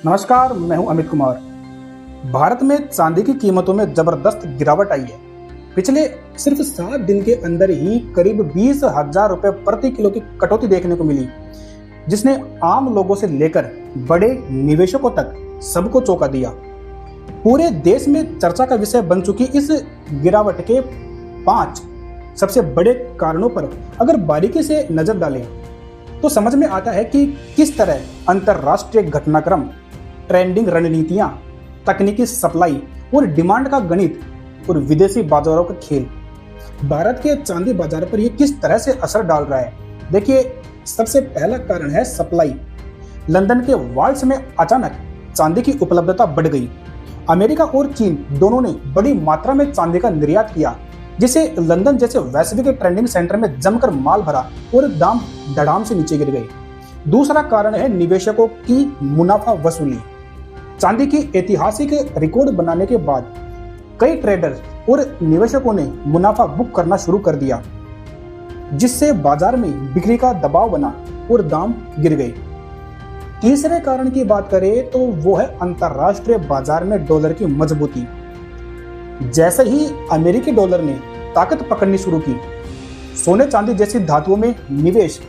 नमस्कार, मैं हूं अमित कुमार। भारत में चांदी की कीमतों में जबरदस्त गिरावट आई है। पिछले सिर्फ 7 दिन के अंदर ही करीब 20,000 रुपए प्रति किलो की कटौती देखने को मिली, जिसने आम लोगों से लेकर बड़े निवेशकों तक सबको चौंका दिया। पूरे देश में चर्चा का विषय बन चुकी इस गिरावट के 5 सबसे बड़े कारणों पर अगर बारीकी से नजर डालें तो समझ में आता है कि किस तरह अंतरराष्ट्रीय घटनाक्रम, ट्रेंडिंग रणनीतियां, तकनीकी सप्लाई और डिमांड का गणित और विदेशी बाजारों का खेल भारत के चांदी बाजार पर यह किस तरह से असर डाल रहा है। देखिए, सबसे पहला कारण है सप्लाई। लंदन के वाल्स में अचानक चांदी की उपलब्धता बढ़ गई। अमेरिका और चीन दोनों ने बड़ी मात्रा में चांदी का निर्यात किया, जिसे लंदन जैसे वैश्विक ट्रेंडिंग सेंटर में जमकर माल भरा और दाम धड़ाम से नीचे गिर गए। दूसरा कारण है निवेशकों की मुनाफा वसूली। चांदी की ऐतिहासिक रिकॉर्ड बनाने के बाद कई ट्रेडर और निवेशकों ने मुनाफा बुक करना शुरू कर दिया, जिससे बाजार में बिक्री का दबाव बना और दाम गिर गए। तीसरे कारण की बात करें तो वो है अंतरराष्ट्रीय बाजार में डॉलर की मजबूती। जैसे ही अमेरिकी डॉलर ने ताकत पकड़नी शुरू की, सोने चांदी जैसी धातुओं में निवेश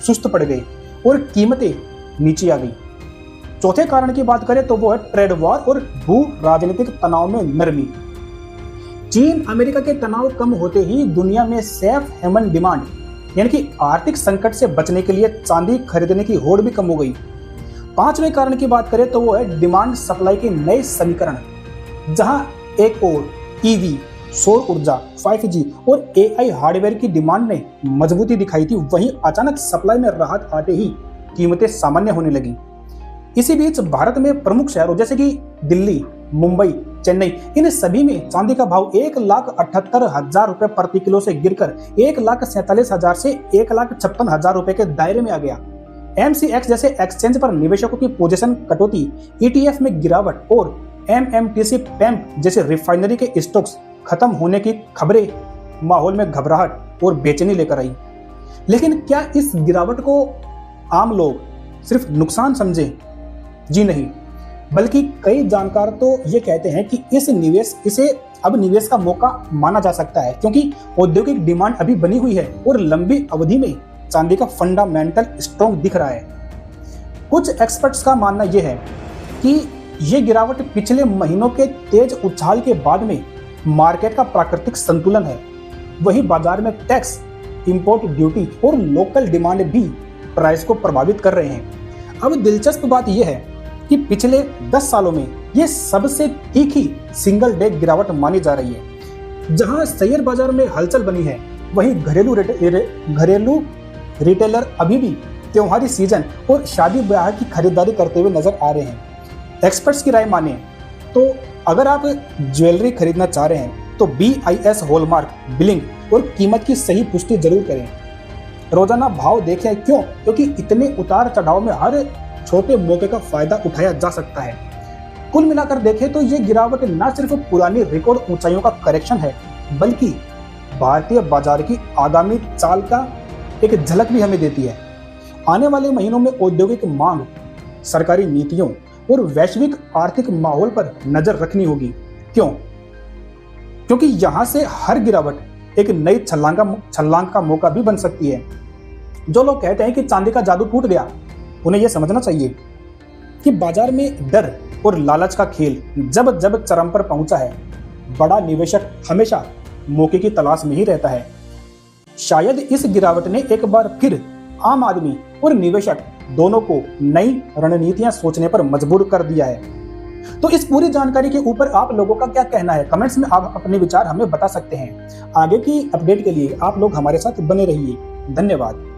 सुस्त पड़ गए और कीमतें नीचे आ गई। चौथे कारण की बात करें तो वो है ट्रेड वॉर और भू राजनीतिक तनाव में नरमी। चीन अमेरिका के तनाव कम होते ही दुनिया में सेफ हेवन डिमांड यानी कि आर्थिक संकट से बचने के लिए चांदी खरीदने की होड़ भी कम हो गई। पांचवें कारण की बात करें तो वो है डिमांड सप्लाई के नए समीकरण। जहां एक और ईवी, सौर ऊर्जा, 5G और AI हार्डवेयर की डिमांड ने मजबूती दिखाई थी, वहीं अचानक सप्लाई में राहत आते ही कीमतें सामान्य होने लगी। इसी बीच भारत में प्रमुख शहरों जैसे कि दिल्ली, मुंबई, चेन्नई, इन सभी में चांदी का भाव 1,78,000 रुपए प्रति किलो से गिरकर 1,47,000 से 1,56,000 रुपए के दायरे में आ गया। MCX जैसे एक्सचेंज पर निवेशकों की पोजीशन कटौती, ETF में गिरावट और MMTC पैम्प जैसे रिफाइनरी के स्टॉक्स खत्म होने की खबरें माहौल में घबराहट और बेचैनी लेकर आई। लेकिन क्या इस गिरावट को आम लोग सिर्फ नुकसान समझे? जी नहीं, बल्कि कई जानकार तो ये कहते हैं कि इसे अब निवेश का मौका माना जा सकता है, क्योंकि औद्योगिक डिमांड अभी बनी हुई है और लंबी अवधि में चांदी का फंडामेंटल स्ट्रॉन्ग दिख रहा है। कुछ एक्सपर्ट्स का मानना यह है कि ये गिरावट पिछले महीनों के तेज उछाल के बाद में मार्केट का प्राकृतिक संतुलन है। वहीं बाजार में टैक्स, इंपोर्ट ड्यूटी और लोकल डिमांड भी प्राइस को प्रभावित कर रहे हैं। अब दिलचस्प बात यह है कि पिछले 10 सालों में यह सबसे तीखी सिंगल डे गिरावट मानी जा रही है। जहां शेयर बाजार में हलचल बनी है, वहीं घरेलू रिटेलर अभी भी त्योहारी सीजन और शादी ब्याह की खरीदारी करते हुए नजर आ रहे हैं। एक्सपर्ट्स की राय माने तो अगर आप ज्वेलरी खरीदना चाह रहे हैं तो BIS हॉलमार्क, बिलिंग और कीमत की सही पुष्टि जरूर करें। रोजाना भाव देखें। क्यों? क्योंकि इतने उतार चढ़ाव में हर छोटे मौके का फायदा उठाया जा सकता है। कुल मिलाकर देखें तो ये गिरावट न सिर्फ पुरानी रिकॉर्ड ऊंचाइयों का करेक्शन है, बल्कि भारतीय बाजार की आगामी चाल का एक झलक भी हमें देती है। आने वाले महीनों में औद्योगिक मांग, सरकारी नीतियों और वैश्विक आर्थिक माहौल पर नजर रखनी होगी। क्यों? क्योंकि यहां से हर गिरावट एक नई छलांग का मौका भी बन सकती है। जो लोग कहते हैं कि चांदी का जादू टूट गया, उन्हें यह समझना चाहिए कि बाजार में डर और लालच का खेल जब जब चरम पर पहुंचा है, बड़ा निवेशक हमेशा मौके की तलाश में ही रहता है। शायद इस गिरावट ने एक बार फिर आम आदमी और निवेशक दोनों को नई रणनीतियां सोचने पर मजबूर कर दिया है। तो इस पूरी जानकारी के ऊपर आप लोगों का क्या कहना है? कमेंट्स में आप अपने विचार हमें बता सकते हैं। आगे की अपडेट के लिए आप लोग हमारे साथ बने रहिए। धन्यवाद।